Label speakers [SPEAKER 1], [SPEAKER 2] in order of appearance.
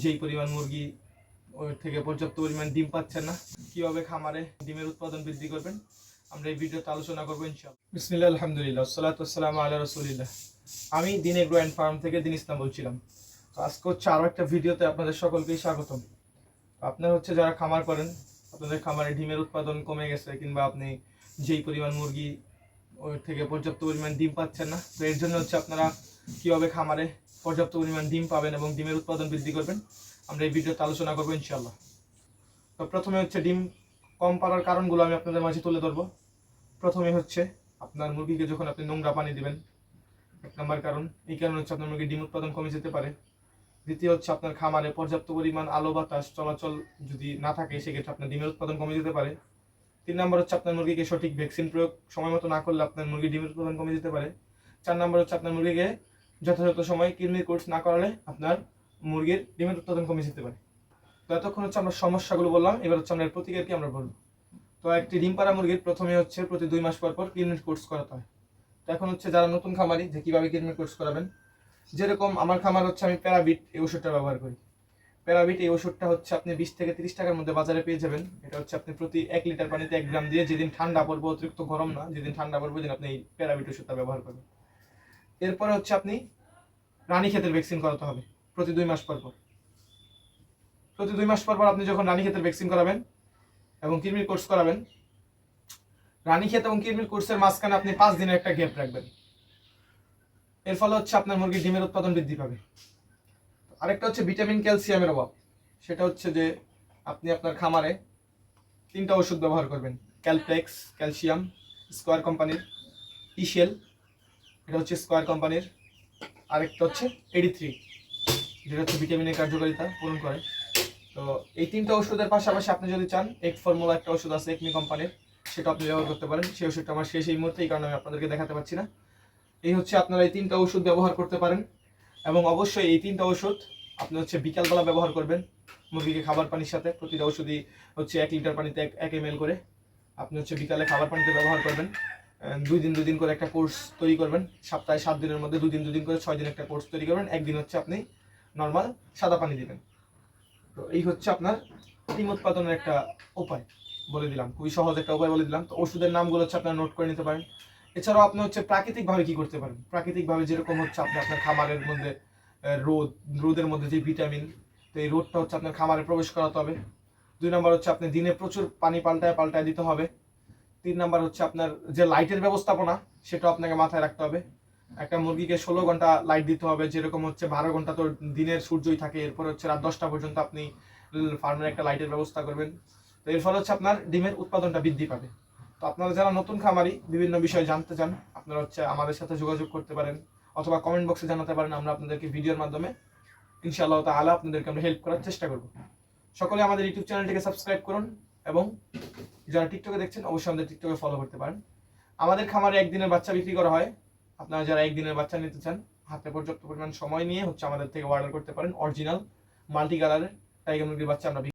[SPEAKER 1] যেই পরিমাণ মুরগি ওর থেকে পর্যাপ্ত পরিমাণ ডিম পাচ্ছেন না, কিভাবে খামারে ডিমের উৎপাদন বৃদ্ধি করবেন আমরা এই ভিডিওতে আলোচনা করবো ইনশাআল্লাহ। বিসমিল্লাহ, আলহামদুলিল্লাহ, সালাতু ওয়াসসালামু আলা রাসূলিল্লাহ। আমি দিন এগ্রো অ্যান্ড ফার্ম থেকে দিন ইসলাম বলছিলাম। তো আজকে হচ্ছে আরও একটা ভিডিওতে আপনাদের সকলকেই স্বাগতম। আপনার হচ্ছে যারা খামার করেন, আপনাদের খামারে ডিমের উৎপাদন কমে গেছে কিংবা আপনি যেই পরিমাণ মুরগি ওর থেকে পর্যাপ্ত পরিমাণ ডিম পাচ্ছেন না, তো এর জন্য হচ্ছে আপনারা কীভাবে খামারে পর্যাপ্ত পরিমাণ ডিম পাবেন এবং ডিমের উৎপাদন বৃদ্ধি করবেন আমরা এই ভিডিওতে আলোচনা করবো ইনশাআল্লাহ। তো প্রথমে হচ্ছে ডিম কম পারার কারণগুলো আমি আপনাদের মাঝে তুলে ধরবো। প্রথমে হচ্ছে আপনার মুরগিকে যখন আপনি নোংরা পানি দিবেন, এক নম্বর কারণ, এই কারণে হচ্ছে আপনার মুরগির ডিম উৎপাদন কমে যেতে পারে। দ্বিতীয় হচ্ছে আপনার খামারে পর্যাপ্ত পরিমাণ আলো বাতাস চলাচল যদি না থাকে সেক্ষেত্রে আপনার ডিমের উৎপাদন কমে যেতে পারে। 3 নম্বর হচ্ছে আপনার মুরগিকে সঠিক ভ্যাকসিন প্রয়োগ সময় মতো না করলে আপনার মুরগির ডিমের উৎপাদন কমে যেতে পারে। 4 নম্বর হচ্ছে আপনার মুরগিকে যথাযথ সময় কৃমির কোর্স না করালে আপনার মুরগির ডিমের উৎপাদন কমে যেতে পারে। তো এতক্ষণ হচ্ছে আমরা সমস্যাগুলো বললাম, এবার হচ্ছে আমরা এর প্রতিকার কি আমরা বলবো। তো একটি ডিম পাড়া মুরগির প্রথমে হচ্ছে প্রতি 2 মাস পর পর কৃমির কোর্স করাতে হয়। তো এখন হচ্ছে যারা নতুন খামারি যে কীভাবে কৃমির কোর্স করাবেন, যেরকম আমার খামার হচ্ছে আমি প্যারাবিট এই ওষুধটা ব্যবহার করি। প্যারাবিট এই ওষুধটা হচ্ছে আপনি 20 থেকে 30 টাকার মধ্যে বাজারে পেয়ে যাবেন। এটা হচ্ছে আপনি প্রতি 1 লিটার পানিতে 1 গ্রাম দিয়ে, যেদিন ঠান্ডা পড়বে, অতিরিক্ত গরম না, যেদিন ঠান্ডা পড়বে ওইদিন আপনি এই প্যারাবিট ওষুধটা ব্যবহার করবেন। এরপরে হচ্ছে আপনি রানীক্ষেতের ভ্যাকসিন করাতে হবে প্রতি 2 মাস পর পর। প্রতি 2 মাস পর পর আপনি যখন রানীক্ষেতের ভ্যাকসিন করাবেন এবং কৃমির কোর্স করাবেন, রানীক্ষেত এবং কৃমির কোর্সের মাঝখানে আপনি 5 দিনের একটা গ্যাপ রাখবেন। এর ফলে হচ্ছে আপনার মুরগির ডিমের উৎপাদন বৃদ্ধি পাবে। আরেকটা হচ্ছে ভিটামিন ক্যালসিয়ামের অভাব। সেটা হচ্ছে যে আপনি আপনার খামারে 3টা ওষুধ ব্যবহার করবেন। ক্যালপ্লেক্স ক্যালসিয়াম স্কোয়ার কোম্পানির, ইশেল এটা হচ্ছে স্কোয়ার কোম্পানির, আরেকটা হচ্ছে AD3 যেটা হচ্ছে ভিটামিনের কার্যকারিতা পূরণ করে। তো এই 3টা ওষুধের পাশাপাশি আপনি যদি চান এক ফর্মুলা একটা ওষুধ আছে একমি কোম্পানির, সেটা আপনি ব্যবহার করতে পারেন। সেই ওষুধটা আমার শেষ এই মুহূর্তে, এই কারণে আমি আপনাদেরকে দেখাতে পারছি না। এই হচ্ছে আপনারা এই 3টা ওষুধ ব্যবহার করতে পারেন এবং অবশ্যই এই 3টা ওষুধ আপনি হচ্ছে বিকালবেলা ব্যবহার করবেন মুরগিকে খাবার পানির সাথে। প্রতিটা ওষুধই হচ্ছে 1 লিটার পানিতে 1 ml করে আপনি হচ্ছে বিকালে খাবার পানিতে ব্যবহার করবেন। 2 দিন করে একটা কোর্স তৈরি করবেন। সপ্তাহে 7 দিনের মধ্যে 2 দিন করে 6 দিন একটা কোর্স তৈরি করবেন। একদিন হচ্ছে আপনি নর্মাল সাদা পানি দিবেন। তো এই হচ্ছে আপনার ডিম উৎপাদনের একটা উপায় বলে দিলাম, খুবই সহজ একটা উপায় বলে দিলাম। তো ওষুধের নামগুলো হচ্ছে আপনারা নোট করে নিতে পারেন। এছাড়াও আপনি হচ্ছে প্রাকৃতিকভাবে কি করতে পারেন, প্রাকৃতিকভাবে যেরকম হচ্ছে আপনি আপনার খামারের মধ্যে রোদের মধ্যে যে ভিটামিন, তো এই রোদটা হচ্ছে আপনার খামারে প্রবেশ করাতে হবে। 2 নম্বর হচ্ছে আপনি দিনে প্রচুর পানি পাল্টায় দিতে হবে। 3 নম্বর হচ্ছে আপনার যে লাইটের ব্যবস্থাপনা সেটা আপনাকে মাথায় রাখতে হবে। একটা মুরগিকে 16 ঘন্টা লাইট দিতে হবে, যেরকম হচ্ছে 12 ঘন্টা তো দিনের সূর্যই থাকে, এরপর হচ্ছে রাত 10টা পর্যন্ত আপনি ফার্মের একটা লাইটের ব্যবস্থা করবেন। তো এর ফলে হচ্ছে আপনার ডিমের উৎপাদনটা বৃদ্ধি পাবে। তো আপনারা যারা নতুন খামারি বিভিন্ন বিষয় জানতে চান, আপনারা হচ্ছে আমাদের সাথে যোগাযোগ করতে পারেন অথবা কমেন্ট বক্সে জানাতে পারেন। আমরা আপনাদেরকে ভিডিওর মাধ্যমে ইনশাআল্লাহ তাআলা আপনাদেরকে আমরা হেল্প করার চেষ্টা করব। সকলে আমাদের ইউটিউব চ্যানেলটিকে সাবস্ক্রাইব করুন এবং যারা টিকটকে দেখছেন অবশ্যই আমাদের টিকটকে ফলো করতে পারেন। আমাদের খামারে একদিনের বাচ্চা বিক্রি করা হয়। আপনারা যারা একদিনের বাচ্চা নিতে চান হাতে পর্যাপ্ত পরিমাণ সময় নিয়ে হচ্ছে আমাদের থেকে অর্ডার করতে পারেন। অরিজিনাল মাল্টি কালারের টাইগার মুরগির বাচ্চা আমরা